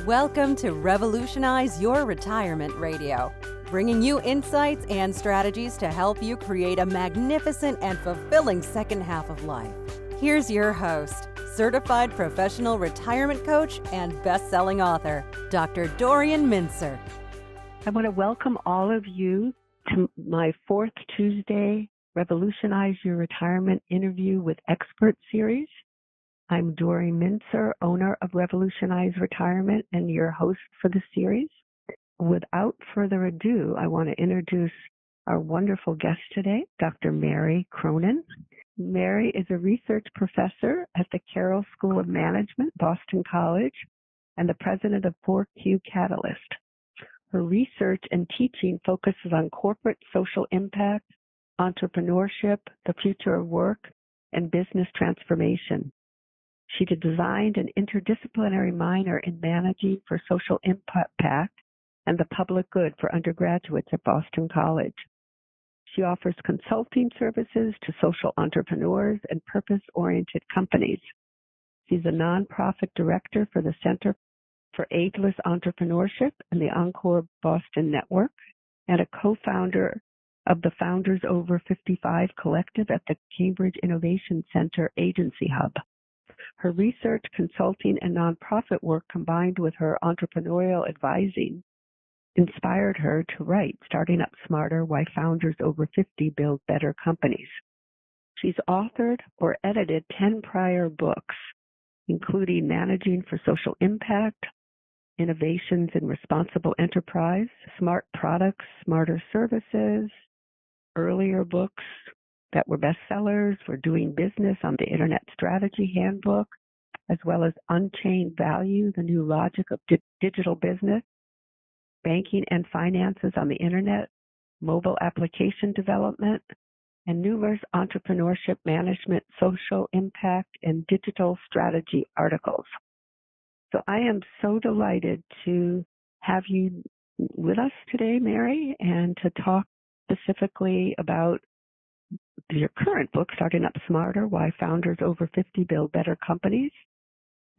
Welcome to Revolutionize Your Retirement Radio, bringing you insights and strategies to help you create a magnificent and fulfilling second half of life. Here's your host, certified professional retirement coach and best-selling author, Dr. Dorian Mintzer. I want to welcome all of you to my fourth Tuesday Revolutionize Your Retirement Interview with Expert series. I'm Dorian Mintzer, owner of Revolutionize Retirement and your host for the series. Without further ado, I want to introduce our wonderful guest today, Dr. Mary Cronin. Mary is a research professor at the Carroll School of Management, Boston College, and the president of 4Q Catalyst. Her research and teaching focuses on corporate social impact, entrepreneurship, the future of work, and business transformation. She designed an interdisciplinary minor in managing for social impact and the public good for undergraduates at Boston College. She offers consulting services to social entrepreneurs and purpose-oriented companies. She's a nonprofit director for the Center for Ageless Entrepreneurship and the Encore Boston Network, and a co-founder of the Founders Over 55 Collective at the Cambridge Innovation Center Agency Hub. Her research, consulting, and nonprofit work combined with her entrepreneurial advising inspired her to write Starting Up Smarter, Why Founders Over 50 Build Better Companies. She's authored or edited 10 prior books, including Managing for Social Impact, Innovations in Responsible Enterprise, Smart Products, Smarter Services. Earlier books that were bestsellers were Doing Business on the Internet Strategy Handbook, as well as Unchained Value, The New Logic of Digital Business, Banking and Finances on the Internet, Mobile Application Development, and numerous entrepreneurship management, social impact, and digital strategy articles. So I am so delighted to have you with us today, Mary, and to talk specifically about your current book, Starting Up Smarter, Why Founders Over 50 Build Better Companies.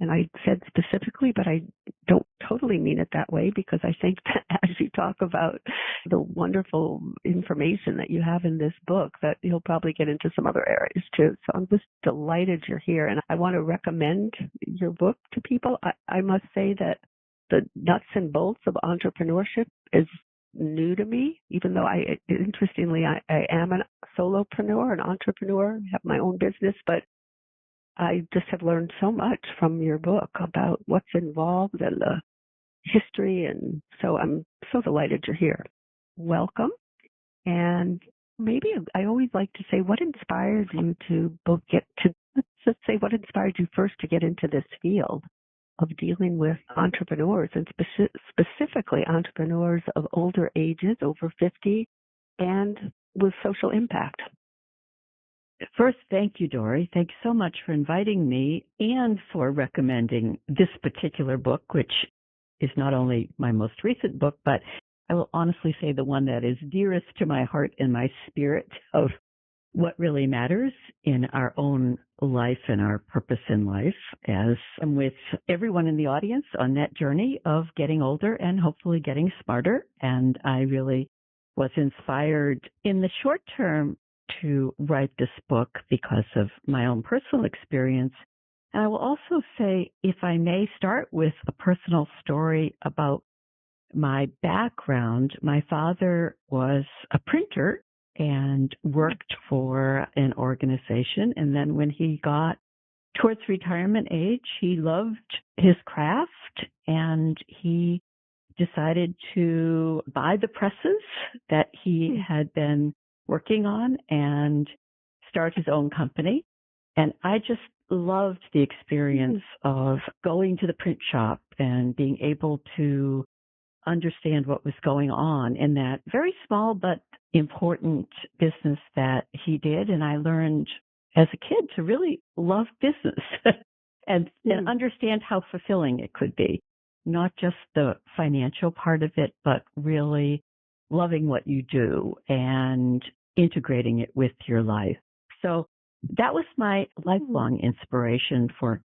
And I said specifically, but I don't totally mean it that way, because I think that as you talk about the wonderful information that you have in this book, that you'll probably get into some other areas too. So I'm just delighted you're here. And I want to recommend your book to people. I must say that the nuts and bolts of entrepreneurship is new to me, even though interestingly, I am a solopreneur, an entrepreneur, have my own business, but I just have learned so much from your book about what's involved and the history. And so I'm so delighted you're here. Welcome. And maybe I always like to say, what inspired you to let's just say, what inspired you first to get into this field of dealing with entrepreneurs, and specifically entrepreneurs of older ages, over 50, and with social impact? First, thank you, Dory. Thanks so much for inviting me and for recommending this particular book, which is not only my most recent book, but I will honestly say the one that is dearest to my heart and my spirit of what really matters in our own life and our purpose in life, as I'm with everyone in the audience on that journey of getting older and hopefully getting smarter. And I really was inspired in the short term to write this book because of my own personal experience. And I will also say, if I may, start with a personal story about my background. My father was a printer and worked for an organization. And then when he got towards retirement age, he loved his craft and he decided to buy the presses that he had been working on and start his own company. And I just loved the experience of going to the print shop and being able to understand what was going on in that very small but important business that he did. And I learned as a kid to really love business and understand how fulfilling it could be. Not just the financial part of it, but really loving what you do and integrating it with your life. So that was my lifelong inspiration for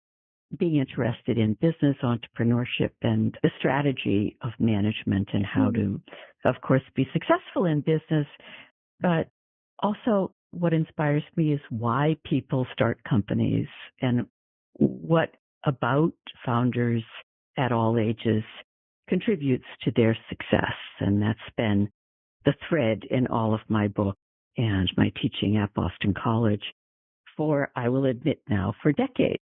being interested in business, entrepreneurship, and the strategy of management and how to, of course, be successful in business. But also what inspires me is why people start companies and what about founders at all ages contributes to their success. And that's been the thread in all of my book and my teaching at Boston College for, I will admit now, for decades.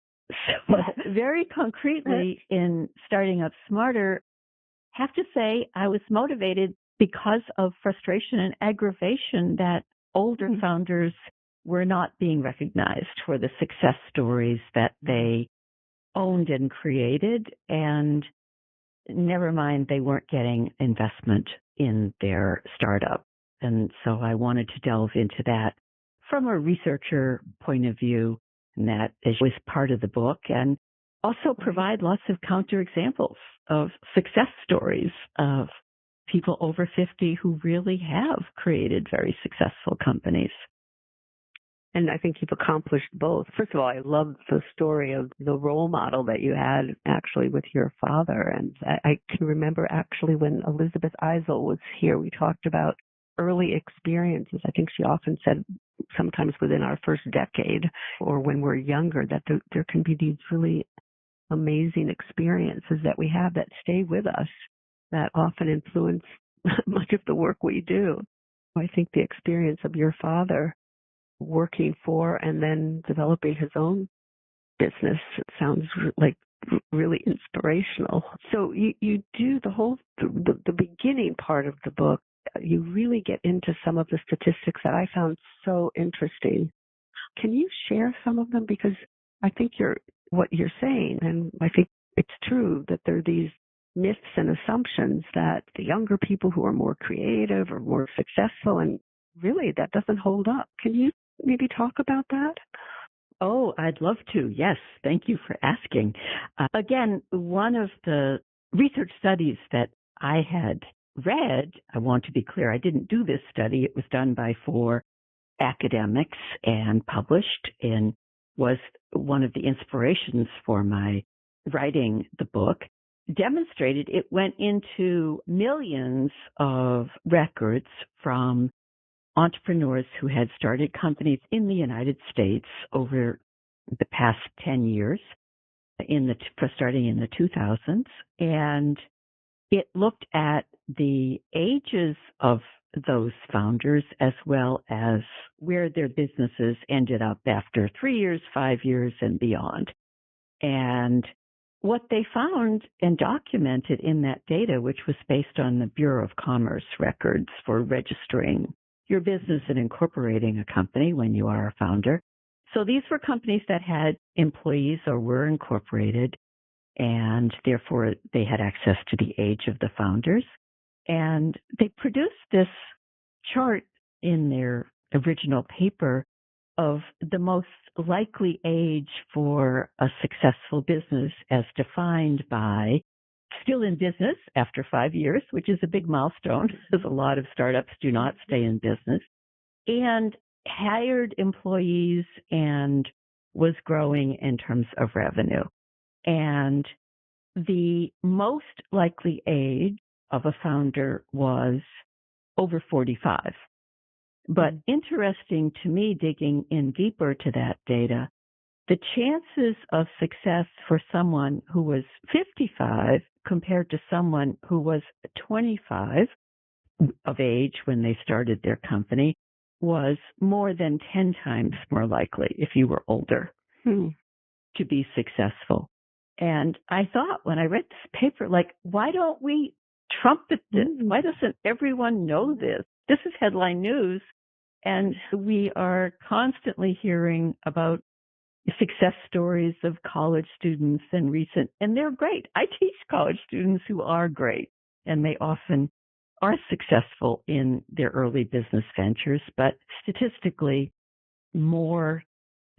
So very concretely in starting up Smarter, have to say I was motivated because of frustration and aggravation that older founders were not being recognized for the success stories that they owned and created, and never mind, they weren't getting investment in their startup. And so I wanted to delve into that from a researcher point of view, and that was part of the book, and also provide lots of counterexamples of success stories of people over 50 who really have created very successful companies. And I think you've accomplished both. First of all, I love the story of the role model that you had actually with your father. And I can remember actually when Elizabeth Eisel was here, we talked about early experiences. I think she often said sometimes within our first decade or when we're younger that there can be these really amazing experiences that we have that stay with us that often influence much of the work we do. I think the experience of your father working for and then developing his own business sounds like really inspirational. So you do the beginning part of the book. You really get into some of the statistics that I found so interesting. Can you share some of them? Because I think what you're saying, and I think it's true, that there are these myths and assumptions that the younger people who are more creative or more successful, and really that doesn't hold up. Can you maybe talk about that? Oh, I'd love to. Yes. Thank you for asking. Again, one of the research studies that I had read, I want to be clear, I didn't do this study. It was done by 4 academics and published, and was one of the inspirations for my writing the book, demonstrated it went into millions of records from entrepreneurs who had started companies in the United States over the past 10 years, starting in the 2000s. And it looked at the ages of those founders as well as where their businesses ended up after 3 years, 5 years, and beyond. And what they found and documented in that data, which was based on the Bureau of Commerce records for registering your business and incorporating a company when you are a founder. So these were companies that had employees or were incorporated, and therefore they had access to the age of the founders. And they produced this chart in their original paper of the most likely age for a successful business as defined by still in business after 5 years, which is a big milestone because a lot of startups do not stay in business, and hired employees and was growing in terms of revenue. And the most likely age of a founder was over 45. But interesting to me, digging in deeper to that data, the chances of success for someone who was 55 compared to someone who was 25 of age when they started their company was more than 10 times more likely if you were older to be successful. And I thought when I read this paper, why don't we trumpet this? Why doesn't everyone know this? This is headline news. And we are constantly hearing about success stories of college students and they're great. I teach college students who are great, and they often are successful in their early business ventures, but statistically, more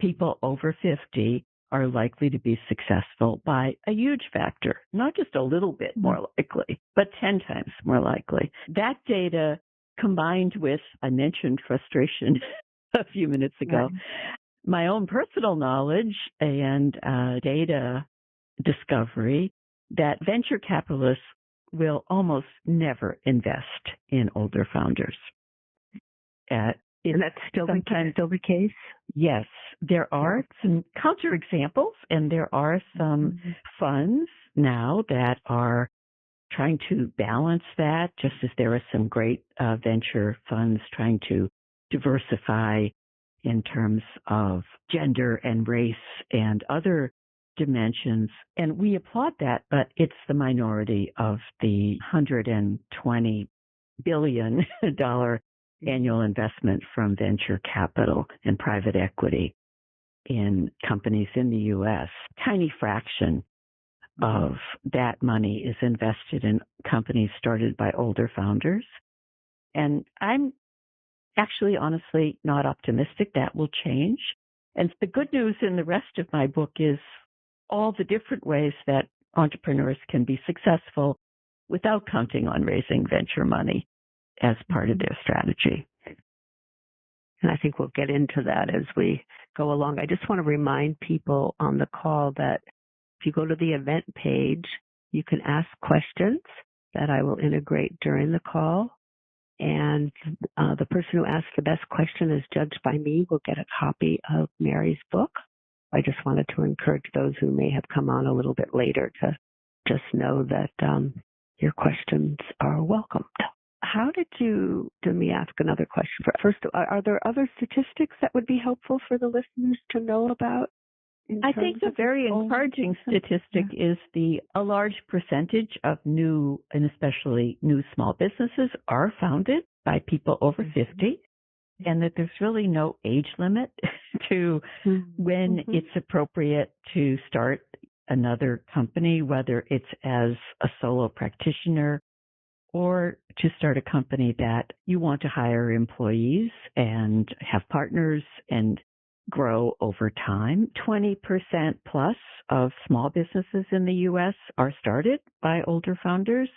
people over 50 are likely to be successful by a huge factor, not just a little bit more likely, but 10 times more likely. That data combined with, I mentioned frustration a few minutes ago, my own personal knowledge and data discovery that venture capitalists will almost never invest in older founders. And that's still the case? Yes. There are some counterexamples, and there are some funds now that are trying to balance that, just as there are some great venture funds trying to diversify in terms of gender and race and other dimensions. And we applaud that, but it's the minority of the $120 billion annual investment from venture capital and private equity in companies in the U.S. Tiny fraction of that money is invested in companies started by older founders. And I'm actually, honestly, not optimistic that will change. And the good news in the rest of my book is all the different ways that entrepreneurs can be successful without counting on raising venture money as part of their strategy. And I think we'll get into that as we go along. I just want to remind people on the call that if you go to the event page, you can ask questions that I will integrate during the call. And the person who asks the best question is judged by me will get a copy of Mary's book. I just wanted to encourage those who may have come on a little bit later to just know that your questions are welcomed. How did you, let me ask another question. First, are there other statistics that would be helpful for the listeners to know about? I think the very encouraging statistic is a large percentage of new, and especially new small businesses, are founded by people over 50, and that there's really no age limit to when it's appropriate to start another company, whether it's as a solo practitioner or to start a company that you want to hire employees and have partners and grow over time. 20% plus of small businesses in the U.S. are started by older founders.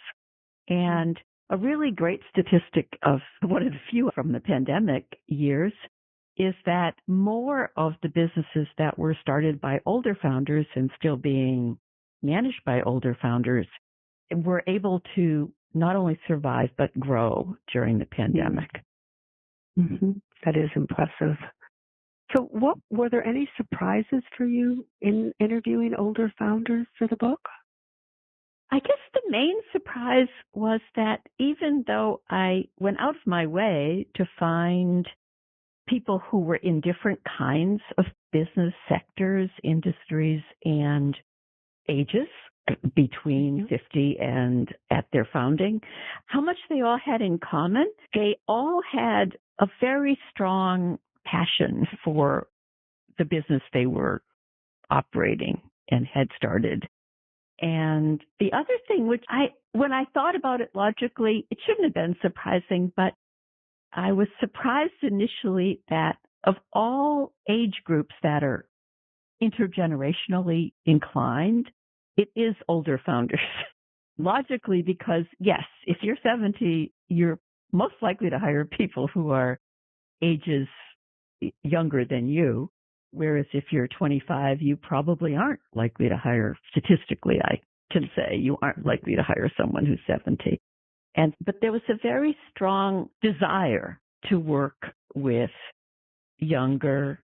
And a really great statistic of one of the few from the pandemic years is that more of the businesses that were started by older founders and still being managed by older founders were able to not only survive but grow during the pandemic. That is impressive. So were there any surprises for you in interviewing older founders for the book? I guess the main surprise was that even though I went out of my way to find people who were in different kinds of business sectors, industries, and ages between 50 and at their founding, how much they all had in common. They all had a very strong passion for the business they were operating and had started. And the other thing, which when I thought about it logically, it shouldn't have been surprising, but I was surprised initially that of all age groups that are intergenerationally inclined, it is older founders. Logically, because yes, if you're 70, you're most likely to hire people who are ages younger than you, whereas if you're 25, you probably aren't likely to hire, statistically, I can say, you aren't likely to hire someone who's 70. But there was a very strong desire to work with younger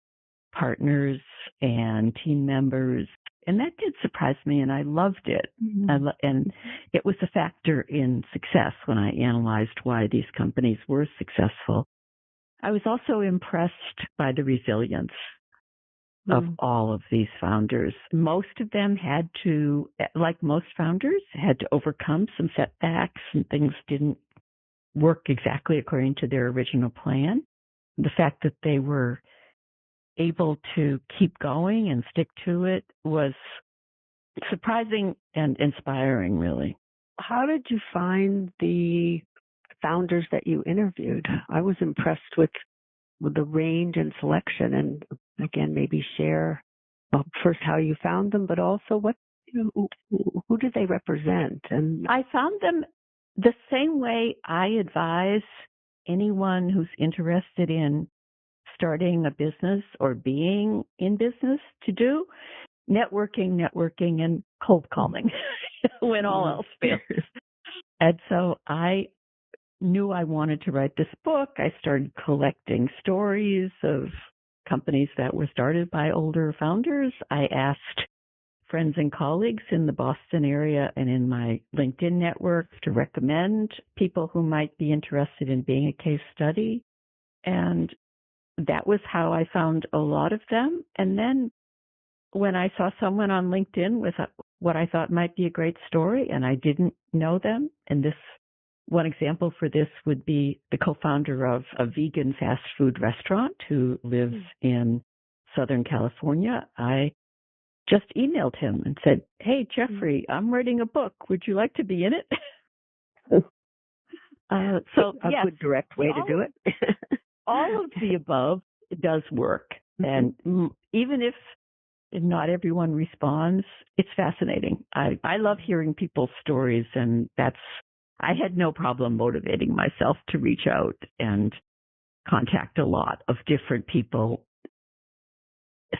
partners and team members. And that did surprise me, and I loved it. And it was a factor in success when I analyzed why these companies were successful. I was also impressed by the resilience of all of these founders. Most of them had to, like most founders, had to overcome some setbacks and things didn't work exactly according to their original plan. The fact that they were able to keep going and stick to it was surprising and inspiring, really. How did you find the founders that you interviewed? I was impressed with the range and selection, and again, maybe share first how you found them, but also who did they represent? And I found them the same way I advise anyone who's interested in starting a business or being in business to do. networking, and cold calling when all else fails. And so I knew I wanted to write this book. I started collecting stories of companies that were started by older founders. I asked friends and colleagues in the Boston area and in my LinkedIn network to recommend people who might be interested in being a case study. And that was how I found a lot of them. And then when I saw someone on LinkedIn with what I thought might be a great story and I didn't know them, and this one example for this would be the co-founder of a vegan fast food restaurant who lives in Southern California. I just emailed him and said, "Hey, Jeffrey, I'm writing a book. Would you like to be in it?" So a yes, good direct way to do it. all of the above does work. And even if not everyone responds, it's fascinating. I love hearing people's stories, and I had no problem motivating myself to reach out and contact a lot of different people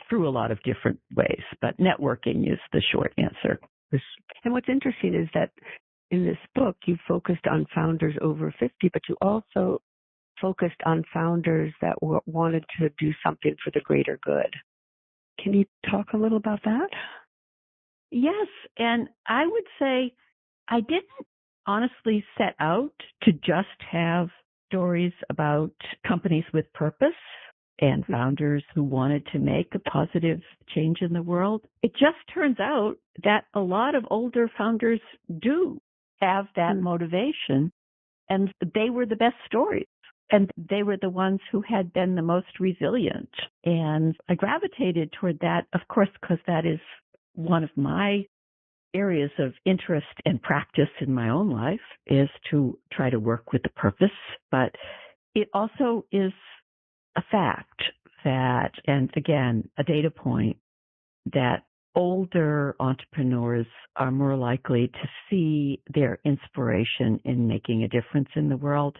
through a lot of different ways. But networking is the short answer. And what's interesting is that in this book, you focused on founders over 50, but you also focused on founders that wanted to do something for the greater good. Can you talk a little about that? Yes, and I would say I didn't honestly set out to just have stories about companies with purpose and founders who wanted to make a positive change in the world. It just turns out that a lot of older founders do have that motivation, and they were the best stories. And they were the ones who had been the most resilient. And I gravitated toward that, of course, because that is one of my areas of interest and practice in my own life, is to try to work with the purpose. But it also is a fact that, and again, a data point, that older entrepreneurs are more likely to see their inspiration in making a difference in the world,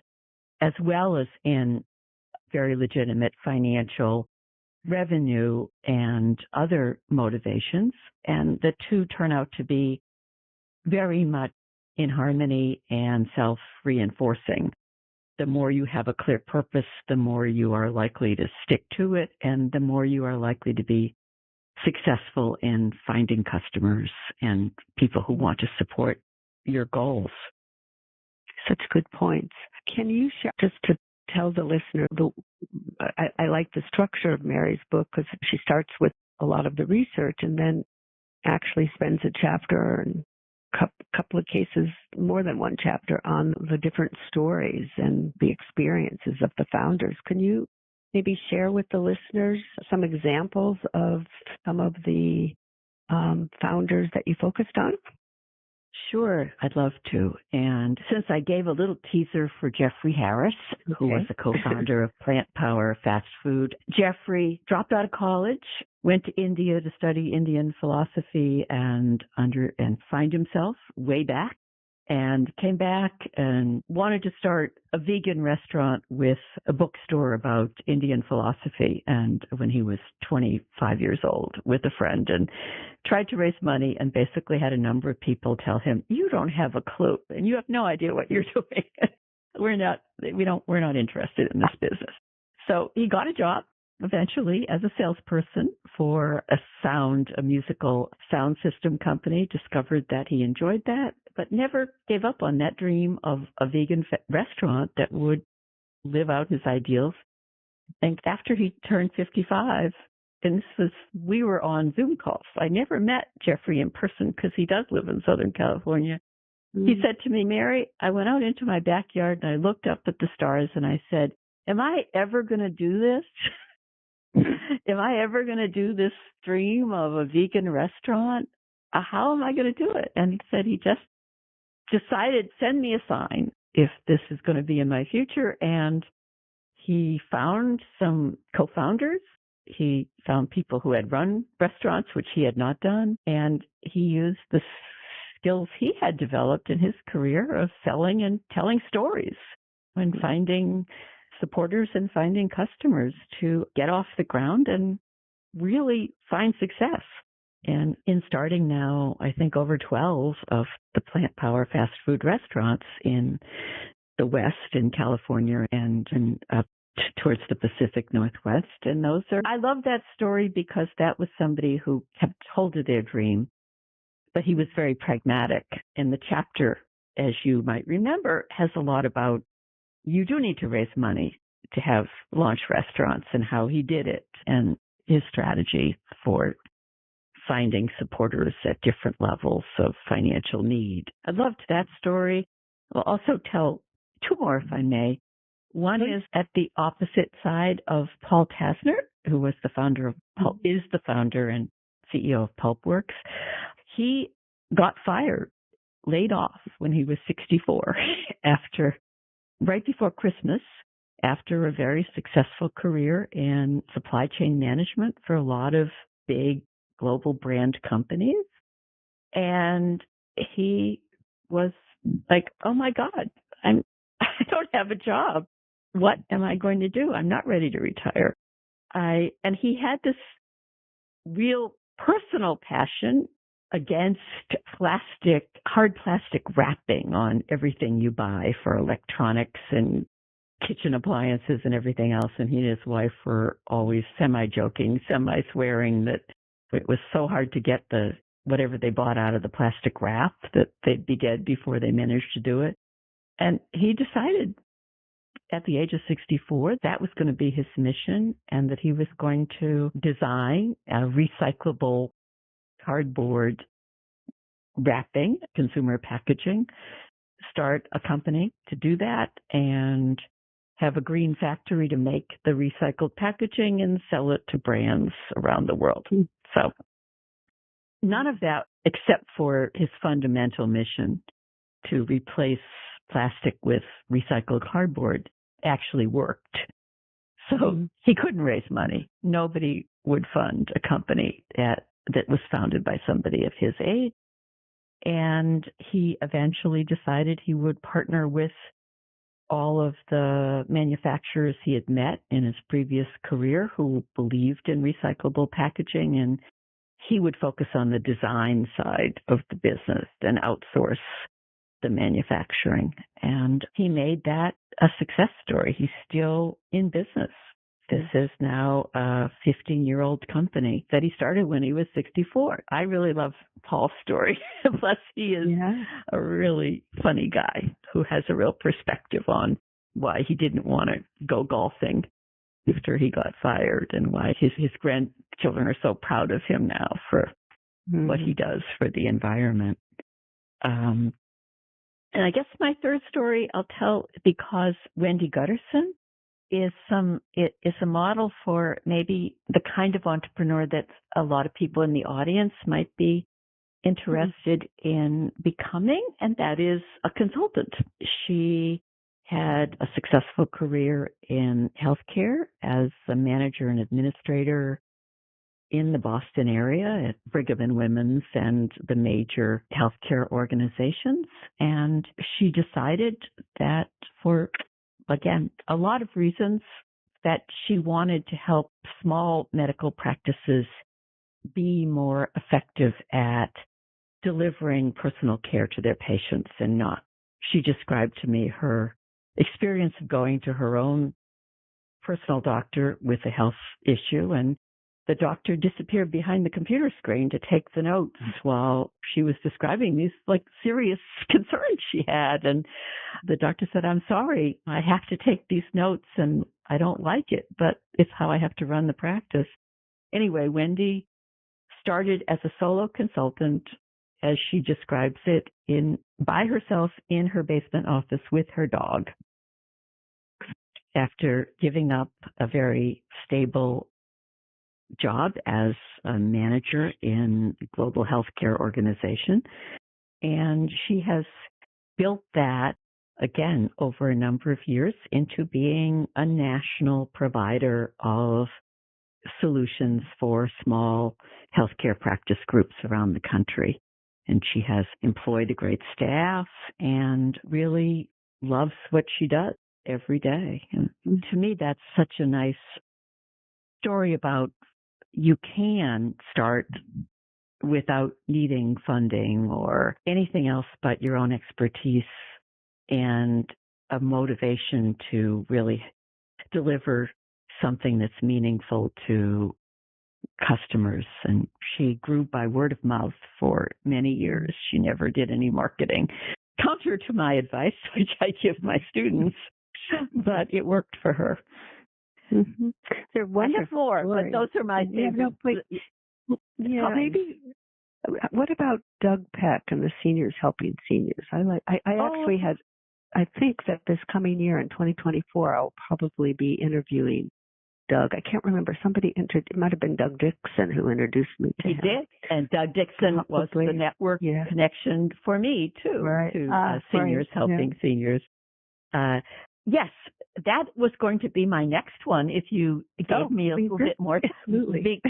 as well as in very legitimate financial revenue and other motivations. And the two turn out to be very much in harmony and self-reinforcing. The more you have a clear purpose, the more you are likely to stick to it, and the more you are likely to be successful in finding customers and people who want to support your goals. Such good points. Can you share, just to tell the listener, I like the structure of Mary's book because she starts with a lot of the research and then actually spends a chapter and a couple of cases, more than one chapter, on the different stories and the experiences of the founders. Can you maybe share with the listeners some examples of some of the founders that you focused on? Sure, I'd love to. And since I gave a little teaser for Jeffrey Harris, who was a co-founder of Plant Power Fast Food, Jeffrey dropped out of college, went to India to study Indian philosophy and find himself way back, and came back and wanted to start a vegan restaurant with a bookstore about Indian philosophy. And when he was 25 years old, with a friend, and tried to raise money and basically had a number of people tell him, "You don't have a clue and you have no idea what you're doing. We're not interested in this business." So he got a job eventually as a salesperson for a musical sound system company, discovered that he enjoyed that, but never gave up on that dream of a vegan restaurant that would live out his ideals. And after he turned 55, and we were on Zoom calls. I never met Jeffrey in person because he does live in Southern California. He said to me, "Mary, I went out into my backyard and I looked up at the stars and I said, am I ever going to do this? Am I ever going to do this dream of a vegan restaurant? How am I going to do it?" And he said he just decided, send me a sign if this is going to be in my future. And he found some co-founders. He found people who had run restaurants, which he had not done. And he used the skills he had developed in his career of selling and telling stories and finding supporters and finding customers to get off the ground and really find success. And in starting now, I think over 12 of the Plant Power fast food restaurants in the West, in California, and up towards the Pacific Northwest. And I love that story because that was somebody who kept hold of their dream, but he was very pragmatic. And the chapter, as you might remember, has a lot about you do need to raise money to have launch restaurants and how he did it and his strategy for finding supporters at different levels of financial need. I loved that story. I'll also tell two more, if I may. One is at the opposite side of Paul Tasner, who was the founder of is the founder and CEO of Pulpworks. He got fired, laid off when he was 64 right before Christmas, after a very successful career in supply chain management for a lot of big global brand companies. And he was like, oh my God, I don't have a job. What am I going to do? I'm not ready to retire. And he had this real personal passion against hard plastic wrapping on everything you buy for electronics and kitchen appliances and everything else. And he and his wife were always semi-joking, semi-swearing that it was so hard to get whatever they bought out of the plastic wrap that they'd be dead before they managed to do it. And he decided at the age of 64 that was going to be his mission and that he was going to design a recyclable cardboard wrapping, consumer packaging, start a company to do that and have a green factory to make the recycled packaging and sell it to brands around the world. So none of that, except for his fundamental mission to replace plastic with recycled cardboard, actually worked. So he couldn't raise money. Nobody would fund a company that was founded by somebody of his age. And he eventually decided he would partner with all of the manufacturers he had met in his previous career who believed in recyclable packaging, and he would focus on the design side of the business and outsource the manufacturing. And he made that a success story. He's still in business. This is now a 15-year-old company that he started when he was 64. I really love Paul's story. Plus, he is a really funny guy who has a real perspective on why he didn't want to go golfing after he got fired and why his grandchildren are so proud of him now for what he does for the environment. And I guess my third story I'll tell because Wendy Gutterson is a model for maybe the kind of entrepreneur that a lot of people in the audience might be interested in becoming, and that is a consultant. She had a successful career in healthcare as a manager and administrator in the Boston area at Brigham and Women's and the major healthcare organizations. And she decided that for, again, a lot of reasons, that she wanted to help small medical practices be more effective at delivering personal care to their patients and not. She described to me her experience of going to her own personal doctor with a health issue, and the doctor disappeared behind the computer screen to take the notes while she was describing these serious concerns she had. And the doctor said, I'm sorry, I have to take these notes and I don't like it, but it's how I have to run the practice. Anyway, Wendy started as a solo consultant, as she describes it, by herself in her basement office with her dog. After giving up a very stable job as a manager in a global healthcare organization. And she has built that, again, over a number of years into being a national provider of solutions for small healthcare practice groups around the country. And she has employed a great staff and really loves what she does every day. And to me, that's such a nice story about you can start without needing funding or anything else but your own expertise and a motivation to really deliver something that's meaningful to customers. And she grew by word of mouth for many years. She never did any marketing, counter to my advice, which I give my students, but it worked for her. Mm-hmm. They're wonderful. More, but those are my favorites. Yeah, maybe. What about Doug Peck and the Seniors Helping Seniors? I actually had. I think that this coming year in 2024, I'll probably be interviewing Doug. I can't remember. Somebody it might have been Doug Dixon who introduced me to him. He did, and Doug Dixon was the network connection for me too, to Seniors Helping Seniors. Yes, that was going to be my next one if you gave me a little bit more. Absolutely.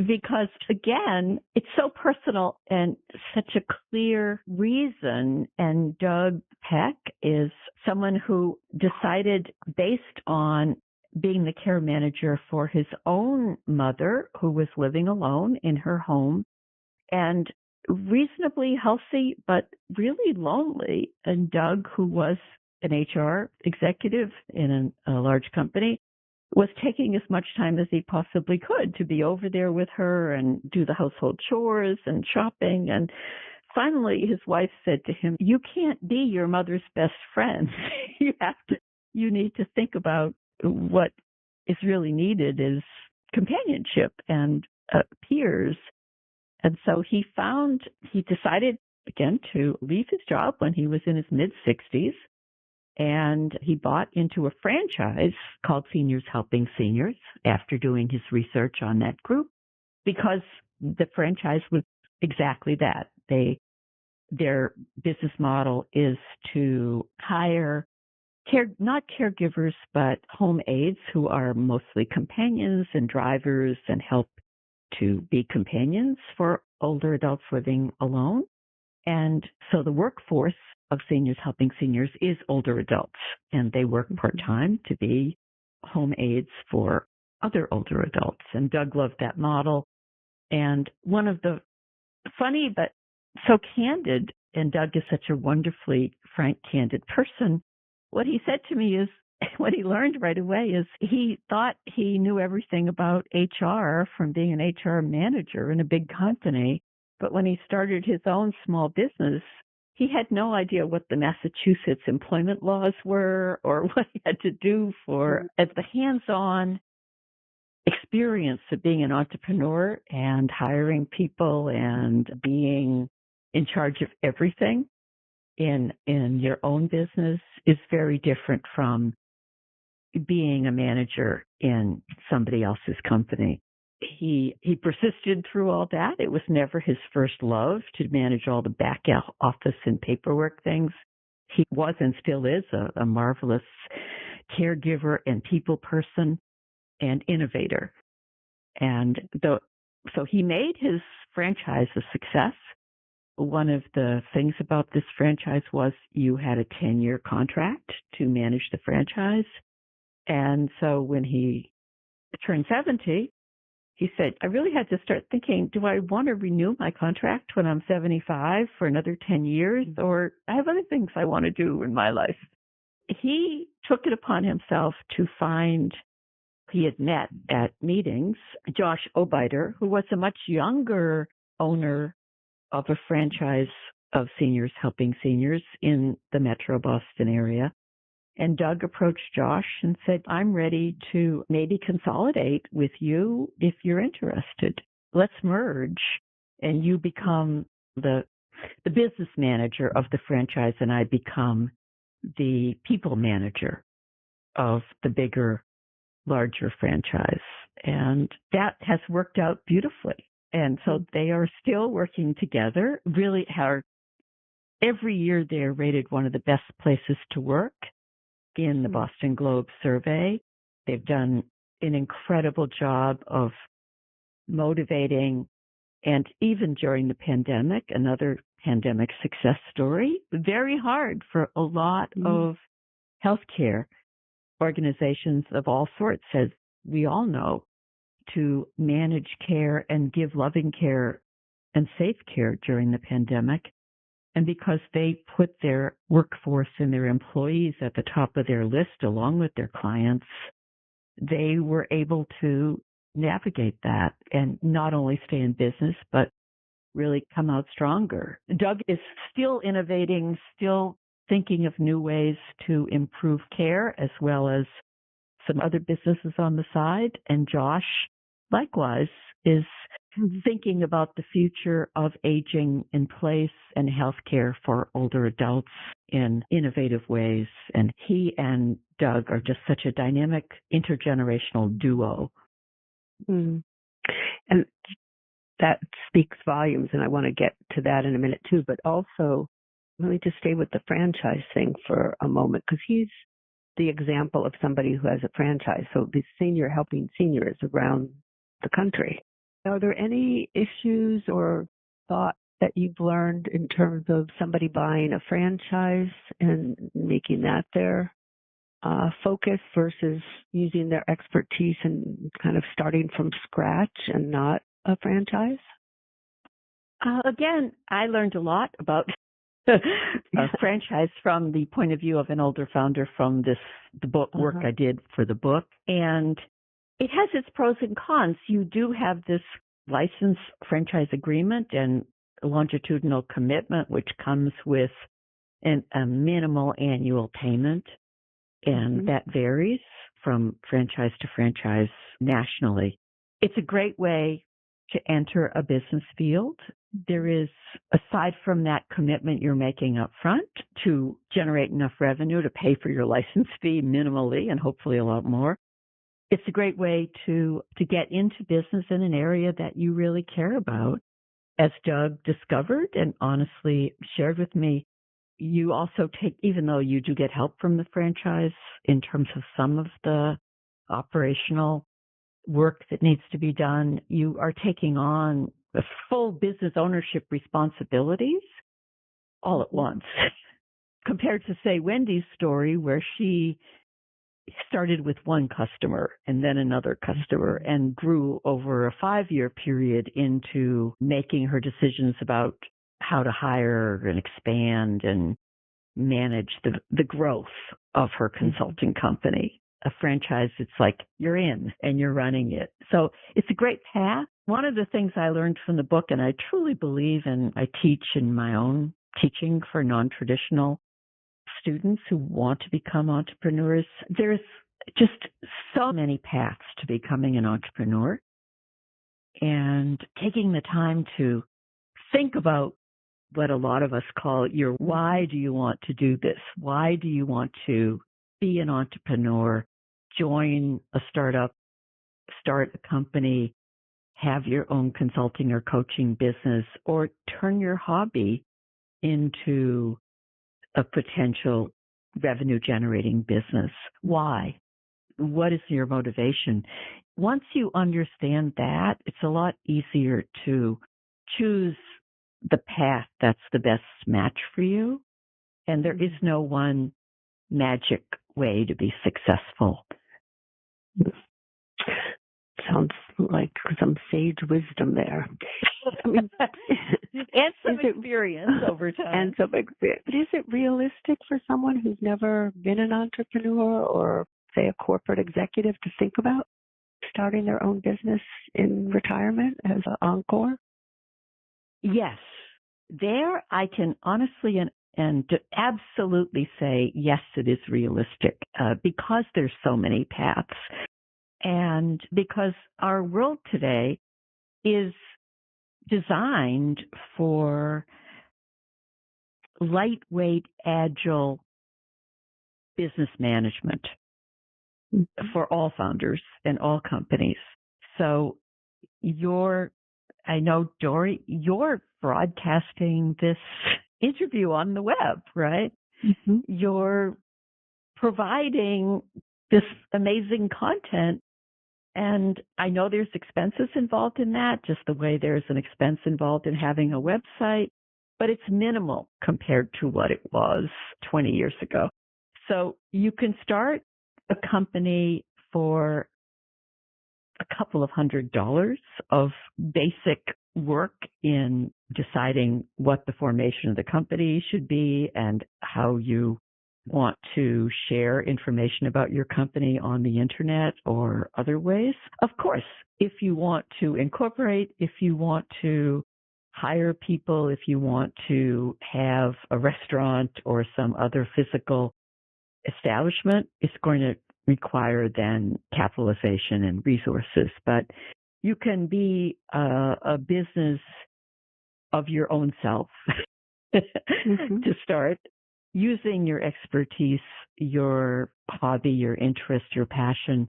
Because, again, it's so personal and such a clear reason. And Doug Peck is someone who decided, based on being the care manager for his own mother, who was living alone in her home and reasonably healthy, but really lonely. And Doug, who was an HR executive in a large company, was taking as much time as he possibly could to be over there with her and do the household chores and shopping. And finally, his wife said to him, "You can't be your mother's best friend. You need to think about what is really needed is companionship and peers." And so he decided, again, to leave his job when he was in his mid-60s. And he bought into a franchise called Seniors Helping Seniors after doing his research on that group, because the franchise was exactly that. Their business model is to hire not caregivers, but home aides who are mostly companions and drivers and help to be companions for older adults living alone. And so the workforce of Seniors Helping Seniors is older adults, and they work part-time to be home aides for other older adults. And Doug loved that model. And one of the funny but so candid, and Doug is such a wonderfully frank, candid person, what he said to me is, what he learned right away is he thought he knew everything about HR from being an HR manager in a big company. But when he started his own small business, he had no idea what the Massachusetts employment laws were or what he had to do as the hands-on experience of being an entrepreneur and hiring people and being in charge of everything in your own business is very different from being a manager in somebody else's company. He persisted through all that. It was never his first love to manage all the back office and paperwork things. He was and still is a marvelous caregiver and people person and innovator. And so he made his franchise a success. One of the things about this franchise was you had a 10-year contract to manage the franchise. And so when he turned 70, he said, I really had to start thinking, do I want to renew my contract when I'm 75 for another 10 years, or I have other things I want to do in my life? He took it upon himself to find, he had met at meetings, Josh Obiter, who was a much younger owner of a franchise of Seniors Helping Seniors in the Metro Boston area. And Doug approached Josh and said, I'm ready to maybe consolidate with you if you're interested. Let's merge and you become the business manager of the franchise and I become the people manager of the bigger, larger franchise. And that has worked out beautifully. And so they are still working together, really every year they're rated one of the best places to work in the Boston Globe survey. They've done an incredible job of motivating, and even during the pandemic, another pandemic success story, very hard for a lot of healthcare organizations of all sorts, as we all know, to manage care and give loving care and safe care during the pandemic. And because they put their workforce and their employees at the top of their list along with their clients, they were able to navigate that and not only stay in business, but really come out stronger. Doug is still innovating, still thinking of new ways to improve care, as well as some other businesses on the side. And Josh, likewise, is thinking about the future of aging in place and healthcare for older adults in innovative ways. And he and Doug are just such a dynamic intergenerational duo. Mm. And that speaks volumes, and I want to get to that in a minute too. But also, let me just stay with the franchise thing for a moment, because he's the example of somebody who has a franchise. So the senior helping seniors around the country. Are there any issues or thoughts that you've learned in terms of somebody buying a franchise and making that their focus versus using their expertise and kind of starting from scratch and not a franchise? Again, I learned a lot about a franchise from the point of view of an older founder from the book work I did for the book. And it has its pros and cons. You do have this license franchise agreement and longitudinal commitment, which comes with a minimal annual payment. And that varies from franchise to franchise nationally. It's a great way to enter a business field. There is, aside from that commitment you're making up front to generate enough revenue to pay for your license fee minimally and hopefully a lot more, it's a great way to get into business in an area that you really care about. As Doug discovered and honestly shared with me, you also take, even though you do get help from the franchise in terms of some of the operational work that needs to be done, you are taking on the full business ownership responsibilities all at once. Compared to, say, Wendy's story, where she started with one customer and then another customer and grew over a 5-year period into making her decisions about how to hire and expand and manage the growth of her consulting company. A franchise, it's like you're in and you're running it. So it's a great path. One of the things I learned from the book, and I truly believe, and I teach in my own teaching for non-traditional students who want to become entrepreneurs, there's just so many paths to becoming an entrepreneur. And taking the time to think about what a lot of us call your why do you want to do this? Why do you want to be an entrepreneur, join a startup, start a company, have your own consulting or coaching business, or turn your hobby into a potential revenue generating business? Why? What is your motivation? Once you understand that, it's a lot easier to choose the path that's the best match for you. And there is no one magic way to be successful. Sounds like some sage wisdom there. I mean, and some experience over time. And some experience. But is it realistic for someone who's never been an entrepreneur or, say, a corporate executive to think about starting their own business in retirement as an encore? Yes. There I can honestly and absolutely say, yes, it is realistic because there's so many paths. And because our world today is designed for lightweight, agile business management for all founders and all companies. So I know, Dory, you're broadcasting this interview on the web, right? Mm-hmm. You're providing this amazing content. And I know there's expenses involved in that, just the way there's an expense involved in having a website, but it's minimal compared to what it was 20 years ago. So you can start a company for a couple of $100s of basic work in deciding what the formation of the company should be and how you want to share information about your company on the internet or other ways. Of course, if you want to incorporate, if you want to hire people, if you want to have a restaurant or some other physical establishment, it's going to require then capitalization and resources. But you can be a business of your own self to start, using your expertise, your hobby, your interest, your passion.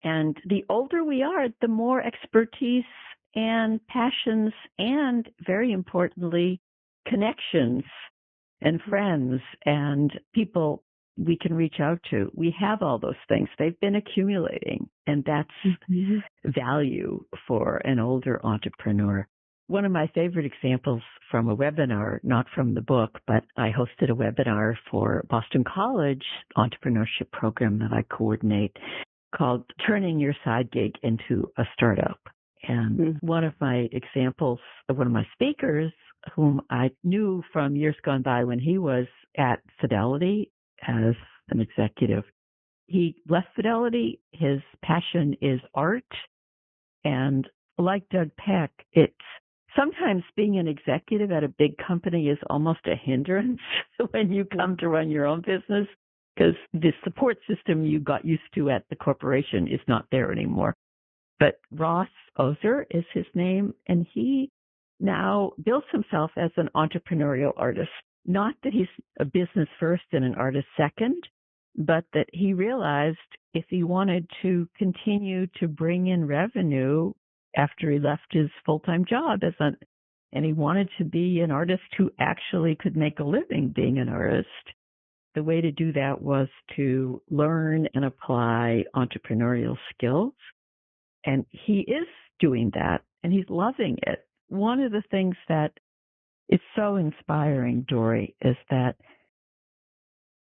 And the older we are, the more expertise and passions and, very importantly, connections and friends and people we can reach out to. We have all those things. They've been accumulating, and that's value for an older entrepreneur. One of my favorite examples from a webinar, not from the book, but I hosted a webinar for Boston College entrepreneurship program that I coordinate called Turning Your Side Gig into a Startup. And one of my examples, one of my speakers, whom I knew from years gone by when he was at Fidelity as an executive, he left Fidelity. His passion is art. And like Doug Peck, it's sometimes being an executive at a big company is almost a hindrance when you come to run your own business, because the support system you got used to at the corporation is not there anymore. But Ross Ozer is his name, and he now builds himself as an entrepreneurial artist. Not that he's a business first and an artist second, but that he realized if he wanted to continue to bring in revenue after he left his full-time job and he wanted to be an artist who actually could make a living being an artist, the way to do that was to learn and apply entrepreneurial skills. And he is doing that, and he's loving it. One of the things that is so inspiring, Dory, is that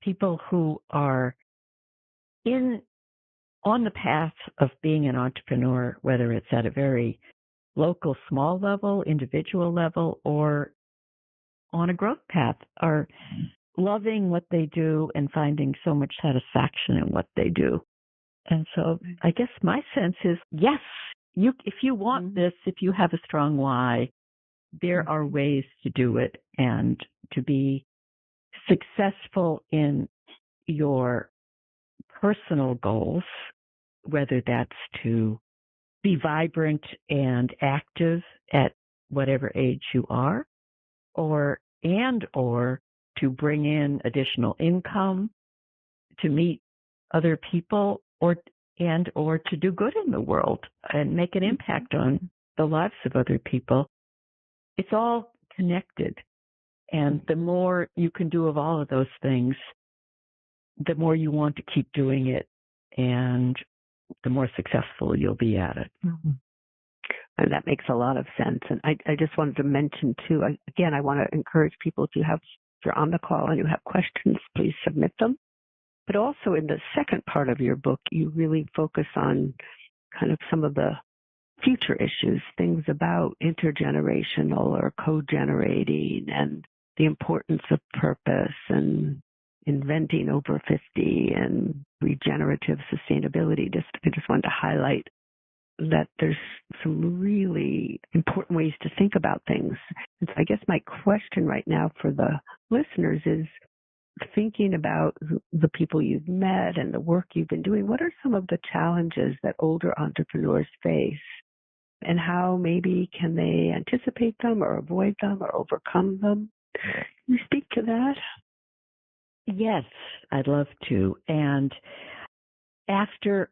people who are on the path of being an entrepreneur, whether it's at a very local, small level, individual level, or on a growth path, are loving what they do and finding so much satisfaction in what they do. And so I guess my sense is, yes, if you want this, if you have a strong why, there are ways to do it and to be successful in your personal goals, whether that's to be vibrant and active at whatever age you are, or to bring in additional income, to meet other people, or to do good in the world and make an impact on the lives of other people. It's all connected. And the more you can do of all of those things, the more you want to keep doing it, and the more successful you'll be at it. And that makes a lot of sense. And I just wanted to mention, too, again, I want to encourage people, if you're on the call and you have questions, please submit them. But also in the second part of your book, you really focus on kind of some of the future issues, things about intergenerational or co-generating and the importance of purpose and inventing over 50 and regenerative sustainability. I just wanted to highlight that there's some really important ways to think about things. And so I guess my question right now for the listeners is, thinking about the people you've met and the work you've been doing, what are some of the challenges that older entrepreneurs face, and how maybe can they anticipate them or avoid them or overcome them? Can you speak to that? Yes, I'd love to. And after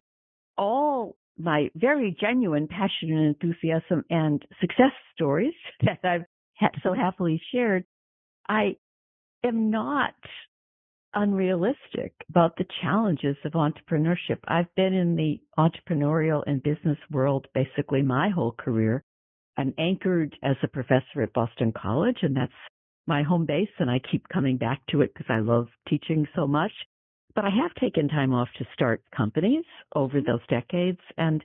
all my very genuine passion and enthusiasm and success stories that I've so happily shared, I am not unrealistic about the challenges of entrepreneurship. I've been in the entrepreneurial and business world basically my whole career. I'm anchored as a professor at Boston College, and that's my home base, and I keep coming back to it because I love teaching so much. But I have taken time off to start companies over those decades, and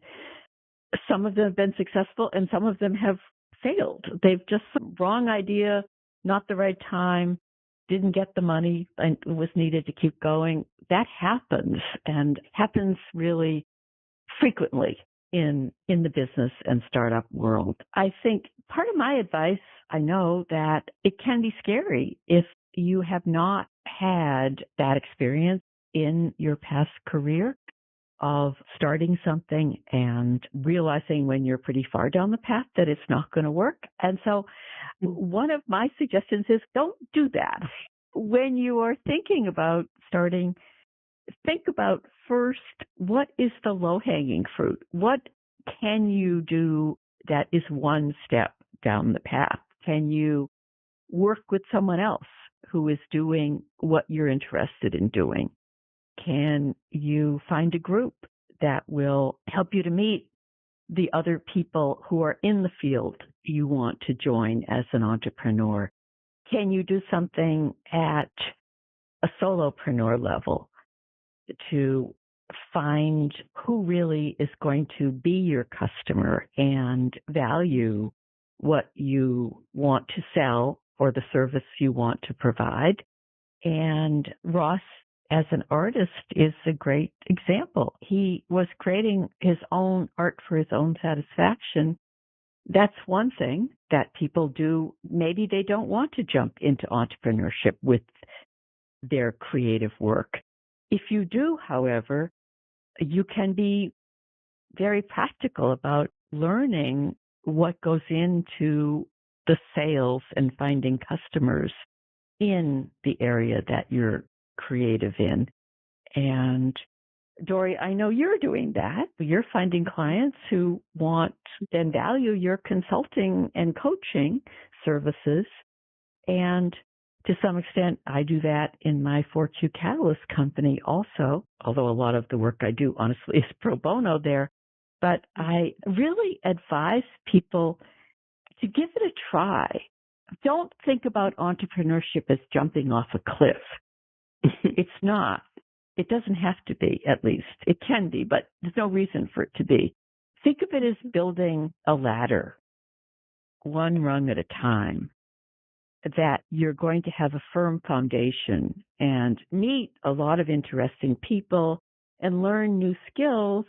some of them have been successful, and some of them have failed. They've just wrong idea, not the right time, didn't get the money and was needed to keep going. That happens, and happens really frequently in the business and startup world. I think part of my advice, I know that it can be scary if you have not had that experience in your past career of starting something and realizing when you're pretty far down the path that it's not going to work. And so one of my suggestions is don't do that. When you are thinking about starting, think about first, what is the low-hanging fruit? What can you do that is one step down the path? Can you work with someone else who is doing what you're interested in doing? Can you find a group that will help you to meet the other people who are in the field you want to join as an entrepreneur? Can you do something at a solopreneur level to find who really is going to be your customer and value what you want to sell or the service you want to provide? And Ross, as an artist, is a great example. He was creating his own art for his own satisfaction. That's one thing that people do. Maybe they don't want to jump into entrepreneurship with their creative work. If you do, however, you can be very practical about learning what goes into the sales and finding customers in the area that you're creative in. And Dory, I know you're doing that. You're finding clients who want and value your consulting and coaching services. And to some extent, I do that in my 4Q Catalyst company also, although a lot of the work I do, honestly, is pro bono there. But I really advise people to give it a try. Don't think about entrepreneurship as jumping off a cliff. It's not. It doesn't have to be, at least. It can be, but there's no reason for it to be. Think of it as building a ladder, one rung at a time, that you're going to have a firm foundation and meet a lot of interesting people and learn new skills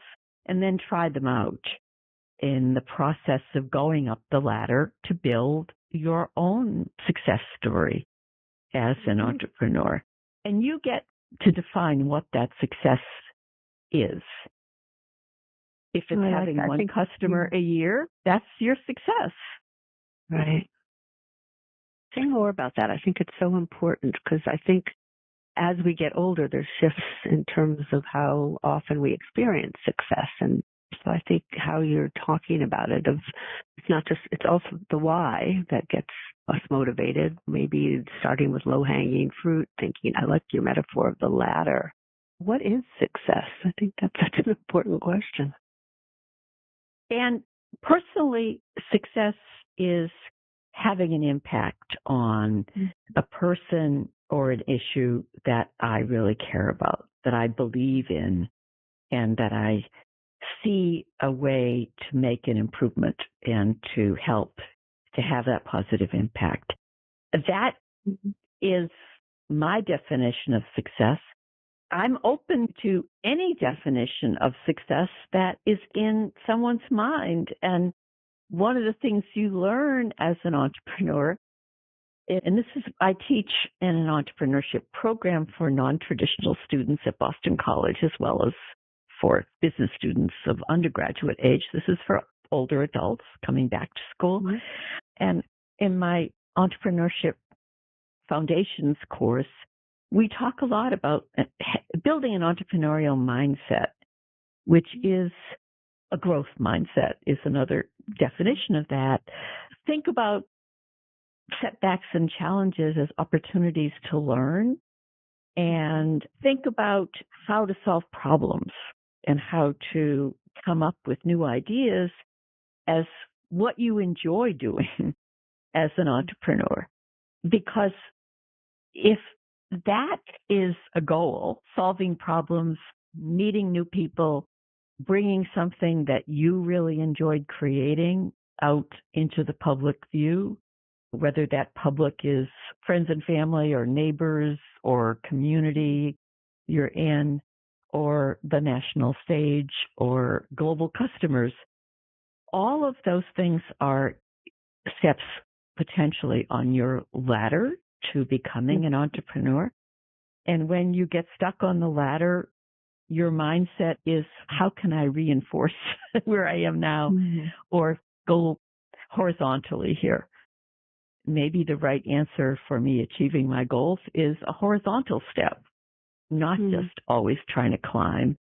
and then try them out in the process of going up the ladder to build your own success story as an entrepreneur. And you get to define what that success is. If it's having one customer a year, that's your success. Right. Say more about that. I think it's so important because I think as we get older, there's shifts in terms of how often we experience success. And so I think how you're talking about it, it's also the why that gets us motivated. Maybe starting with low-hanging fruit, thinking, I like your metaphor of the ladder. What is success? I think that's such an important question. And personally, success is having an impact on a person or an issue that I really care about, that I believe in, and that I see a way to make an improvement and to help to have that positive impact. That is my definition of success. I'm open to any definition of success that is in someone's mind. And one of the things you learn as an entrepreneur, and this is, I teach in an entrepreneurship program for non-traditional students at Boston College, as well as for business students of undergraduate age. This is for older adults coming back to school. Mm-hmm. And in my entrepreneurship foundations course, we talk a lot about building an entrepreneurial mindset, which is a growth mindset, is another definition of that. Think about setbacks and challenges as opportunities to learn, and think about how to solve problems and how to come up with new ideas as what you enjoy doing as an entrepreneur. Because if that is a goal, solving problems, meeting new people, bringing something that you really enjoyed creating out into the public view, whether that public is friends and family or neighbors or community you're in, or the national stage or global customers. All of those things are steps potentially on your ladder to becoming an entrepreneur. And when you get stuck on the ladder, your mindset is, how can I reinforce where I am now or go horizontally here? Maybe the right answer for me achieving my goals is a horizontal step, not just always trying to climb.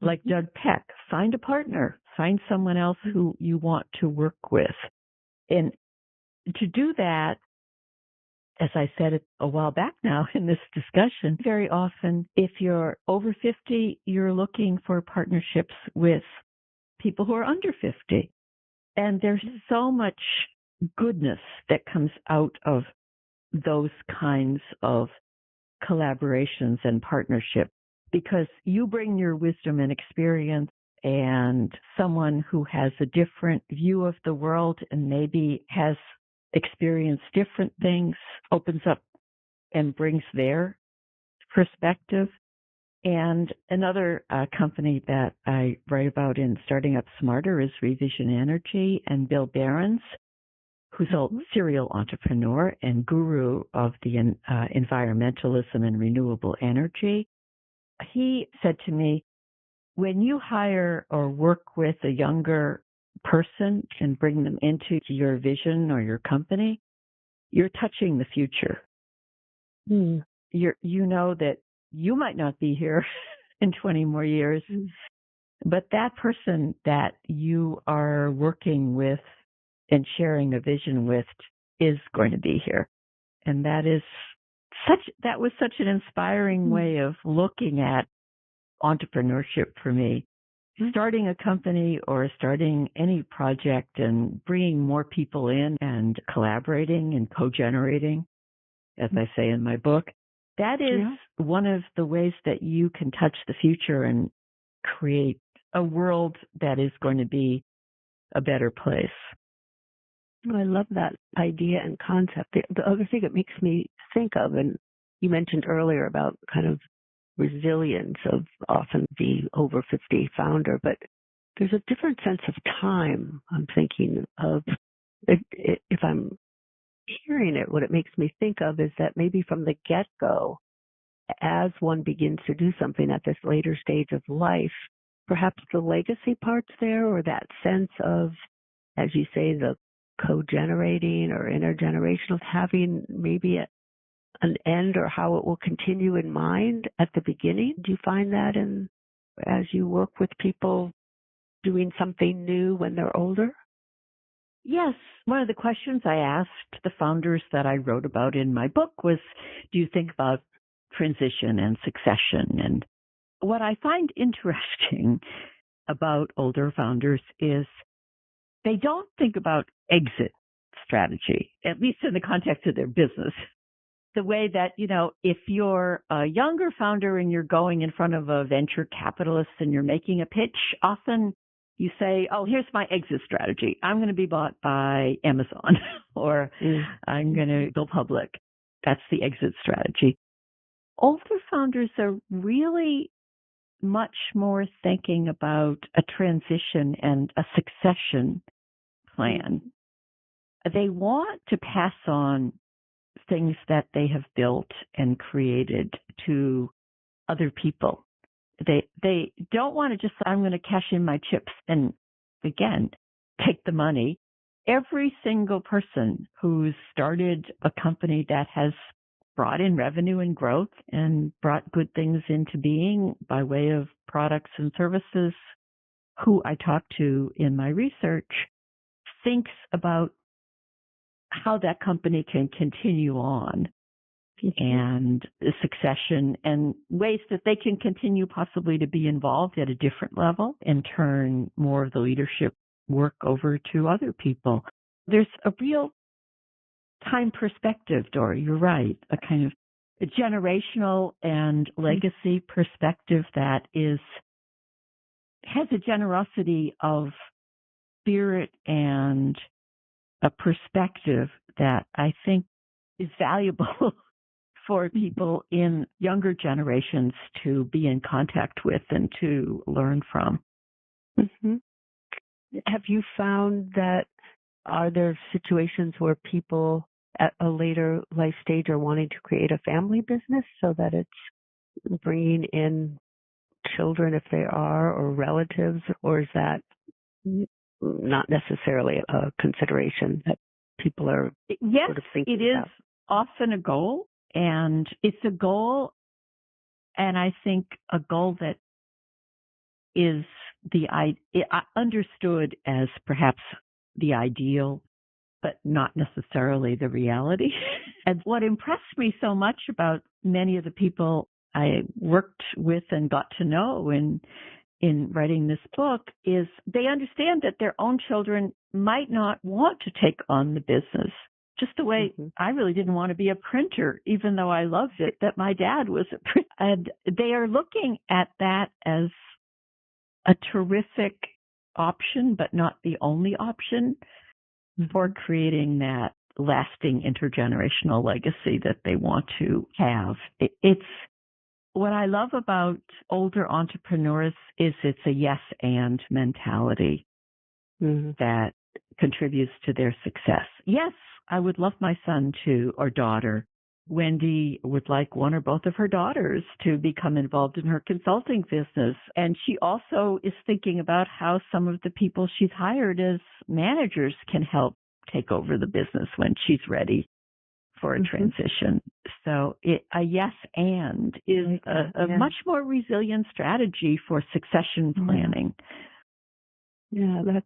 Like Doug Peck, find a partner, find someone else who you want to work with. And to do that, as I said it a while back now in this discussion, very often, if you're over 50, you're looking for partnerships with people who are under 50. And there's so much goodness that comes out of those kinds of collaborations and partnerships, because you bring your wisdom and experience, and someone who has a different view of the world and maybe has experienced different things opens up and brings their perspective. And another company that I write about in Starting Up Smarter is Revision Energy, and Bill Behrens, who's a serial entrepreneur and guru of the environmentalism and renewable energy. He said to me, when you hire or work with a younger person and bring them into your vision or your company, you're touching the future. You know that you might not be here in 20 more years, but that person that you are working with and sharing a vision with is going to be here. And that was such an inspiring way of looking at entrepreneurship for me. Starting a company or starting any project and bringing more people in and collaborating and co-generating, as I say in my book, that is one of the ways that you can touch the future and create a world that is going to be a better place. I love that idea and concept. The other thing it makes me think of, and you mentioned earlier about kind of resilience of often the over 50 founder, but there's a different sense of time. I'm thinking of, if I'm hearing it, what it makes me think of is that maybe from the get-go, as one begins to do something at this later stage of life, perhaps the legacy part's there, or that sense of, as you say, the co-generating or intergenerational, having maybe an end or how it will continue in mind at the beginning. Do you find that as you work with people doing something new when they're older? Yes. One of the questions I asked the founders that I wrote about in my book was, do you think about transition and succession? And what I find interesting about older founders is they don't think about exit strategy, at least in the context of their business. The way that, if you're a younger founder and you're going in front of a venture capitalist and you're making a pitch, often you say, oh, here's my exit strategy. I'm going to be bought by Amazon or I'm going to go public. That's the exit strategy. Older founders are really much more thinking about a transition and a succession plan. They want to pass on things that they have built and created to other people. They don't want to just say, I'm going to cash in my chips and, again, take the money. Every single person who's started a company that has brought in revenue and growth and brought good things into being by way of products and services, who I talk to in my research, thinks about how that company can continue on and the succession and ways that they can continue possibly to be involved at a different level and turn more of the leadership work over to other people. There's a real time perspective, Dori. You're right. A kind of a generational and legacy perspective that has a generosity of spirit and a perspective that I think is valuable for people in younger generations to be in contact with and to learn from. Mm-hmm. Have you found that are there situations where people at a later life stage are wanting to create a family business so that it's bringing in children if they are, or relatives, or is that not necessarily a consideration that people are Yes, sort of thinking it is about? often a goal, and it's a goal, and I think a goal that is understood as perhaps the ideal, but not necessarily the reality. And what impressed me so much about many of the people I worked with and got to know in writing this book is they understand that their own children might not want to take on the business. Just the way I really didn't want to be a printer, even though I loved it, that my dad was a printer. And they are looking at that as a terrific option, but not the only option for creating that lasting intergenerational legacy that they want to have. It's what I love about older entrepreneurs is it's a yes and mentality that contributes to their success. Yes, I would love my son or daughter. Wendy would like one or both of her daughters to become involved in her consulting business. And she also is thinking about how some of the people she's hired as managers can help take over the business when she's ready for a transition. So a yes and is a much more resilient strategy for succession planning. Yeah, that's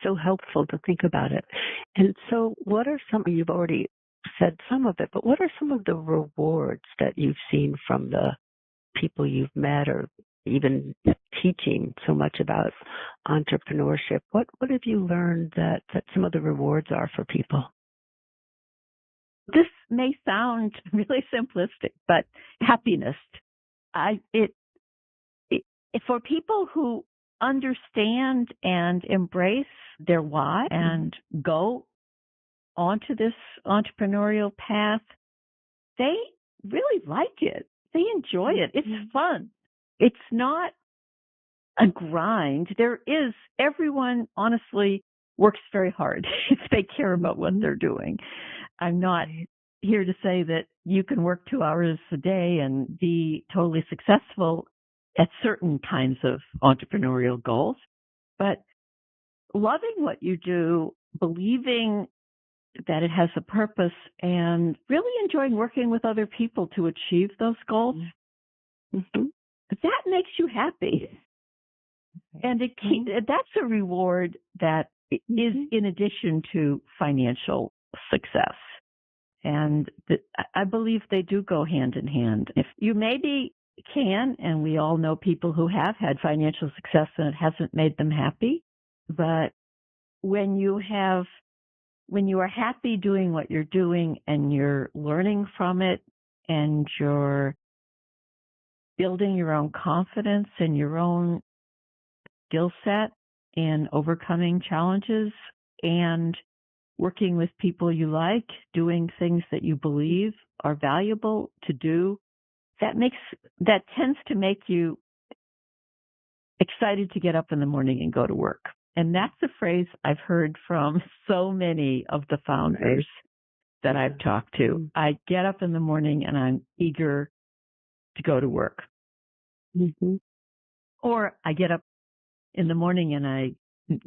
so helpful to think about it. And so what are you've already said some of it, but what are some of the rewards that you've seen from the people you've met or even teaching so much about entrepreneurship? What have you learned that some of the rewards are for people? This may sound really simplistic, but happiness. For people who understand and embrace their why and go onto this entrepreneurial path, they really like it. They enjoy it. It's fun. It's not a grind. Everyone honestly works very hard if they care about what they're doing. I'm not here to say that you can work 2 hours a day and be totally successful at certain kinds of entrepreneurial goals, but loving what you do, believing that it has a purpose, and really enjoying working with other people to achieve those goals, that makes you happy. And that's a reward that is in addition to financial success. And I believe they do go hand in hand. If you maybe can, and we all know people who have had financial success and it hasn't made them happy, but when you are happy doing what you're doing and you're learning from it and you're building your own confidence and your own skill set in overcoming challenges and working with people you like, doing things that you believe are valuable to do, that tends to make you excited to get up in the morning and go to work. And that's a phrase I've heard from so many of the founders that I've talked to. I get up in the morning and I'm eager to go to work. Or I get up in the morning and I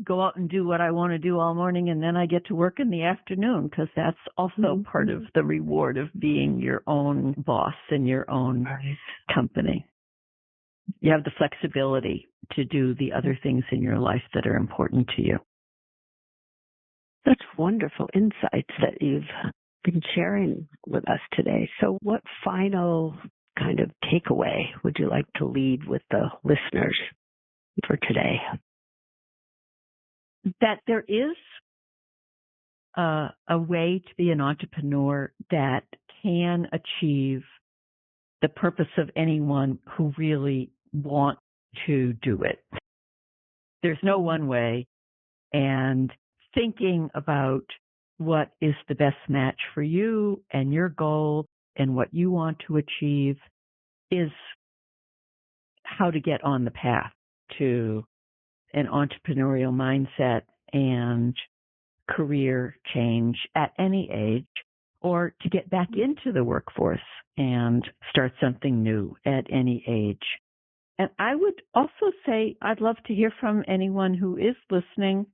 go out and do what I want to do all morning, and then I get to work in the afternoon, because that's also part of the reward of being your own boss in your own company. You have the flexibility to do the other things in your life that are important to you. Such wonderful insights that you've been sharing with us today. So what final kind of takeaway would you like to leave with the listeners for today? That there is a way to be an entrepreneur that can achieve the purpose of anyone who really want to do it. There's no one way. And thinking about what is the best match for you and your goal and what you want to achieve is how to get on the path to an entrepreneurial mindset and career change at any age, or to get back into the workforce and start something new at any age. And I would also say I'd love to hear from anyone who is listening.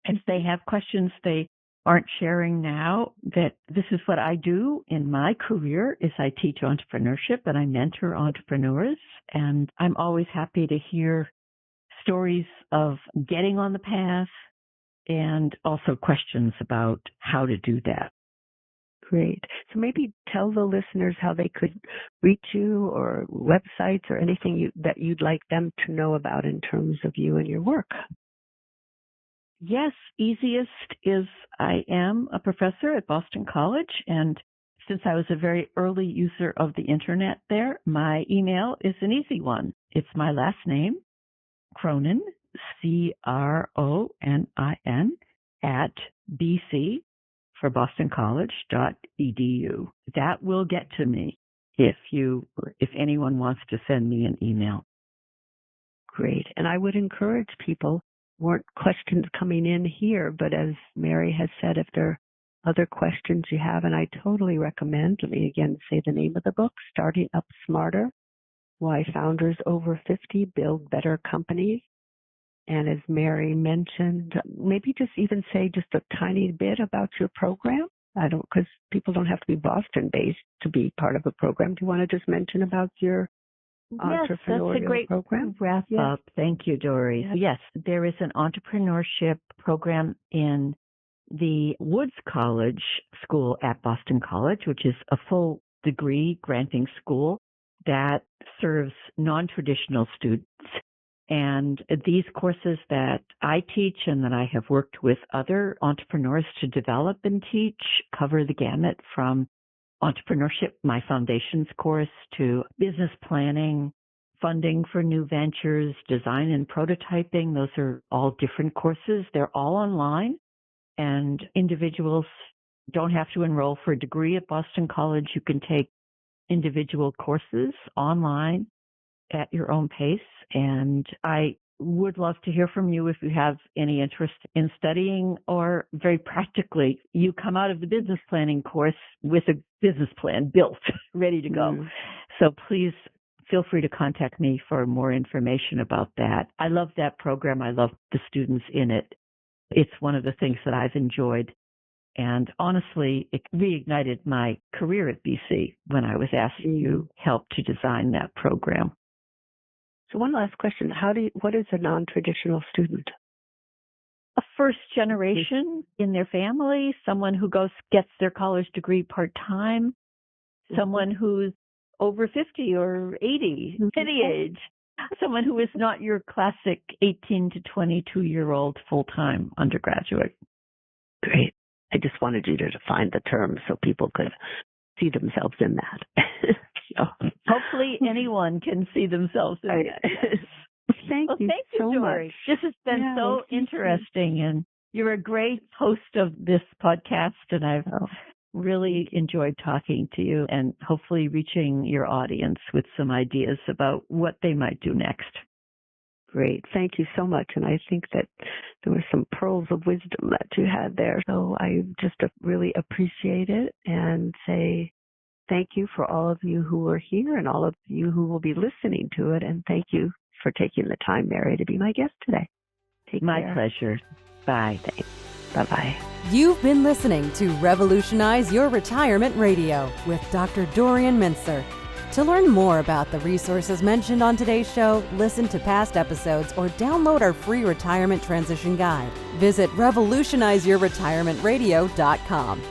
If they have questions they aren't sharing now, that this is what I do in my career is I teach entrepreneurship and I mentor entrepreneurs. And I'm always happy to hear stories of getting on the path and also questions about how to do that. Great. So maybe tell the listeners how they could reach you, or websites, or anything that you'd like them to know about in terms of you and your work. Yes, easiest is I am a professor at Boston College, and since I was a very early user of the internet there, my email is an easy one. It's my last name, Cronin, CRONIN, at BC for bostoncollege.edu. That will get to me if anyone wants to send me an email. Great. And I would encourage people, weren't questions coming in here, but as Mary has said, if there are other questions you have, and I totally recommend, let me again say the name of the book, Starting Up Smarter, Why Founders Over 50 Build Better Companies. And as Mary mentioned, maybe just even say just a tiny bit about your program. Because people don't have to be Boston-based to be part of a program. Do you want to just mention about your entrepreneurial that's a great program? Wrap up. Thank you, Dory. Yes, there is an entrepreneurship program in the Woods College School at Boston College, which is a full degree granting school that serves non-traditional students. And these courses that I teach and that I have worked with other entrepreneurs to develop and teach cover the gamut from entrepreneurship, my foundations course, to business planning, funding for new ventures, design and prototyping. Those are all different courses. They're all online, and individuals don't have to enroll for a degree at Boston College. You can take individual courses online at your own pace. And I would love to hear from you if you have any interest in studying, or very practically, you come out of the business planning course with a business plan built, ready to go. So please feel free to contact me for more information about that. I love that program. I love the students in it. It's one of the things that I've enjoyed. And honestly, it reignited my career at BC when I was asked to help to design that program. So one last question. What is a non-traditional student? A first generation in their family, someone who gets their college degree part-time, someone who's over 50 or 80, any age, someone who is not your classic 18 to 22-year-old full-time undergraduate. Great. I just wanted you to define the term so people could see themselves in that. So. Hopefully anyone can see themselves in that. Thank you so Dory. much. This has been so interesting, and you're a great host of this podcast, and I've really enjoyed talking to you and hopefully reaching your audience with some ideas about what they might do next. Great. Thank you so much. And I think that there were some pearls of wisdom that you had there. So I just really appreciate it and say thank you for all of you who are here and all of you who will be listening to it. And thank you for taking the time, Mary, to be my guest today. Take care. My pleasure. Bye. Thanks. Bye-bye. You've been listening to Revolutionize Your Retirement Radio with Dr. Dorian Mintzer. To learn more about the resources mentioned on today's show, listen to past episodes, or download our free retirement transition guide, visit revolutionizeyourretirementradio.com.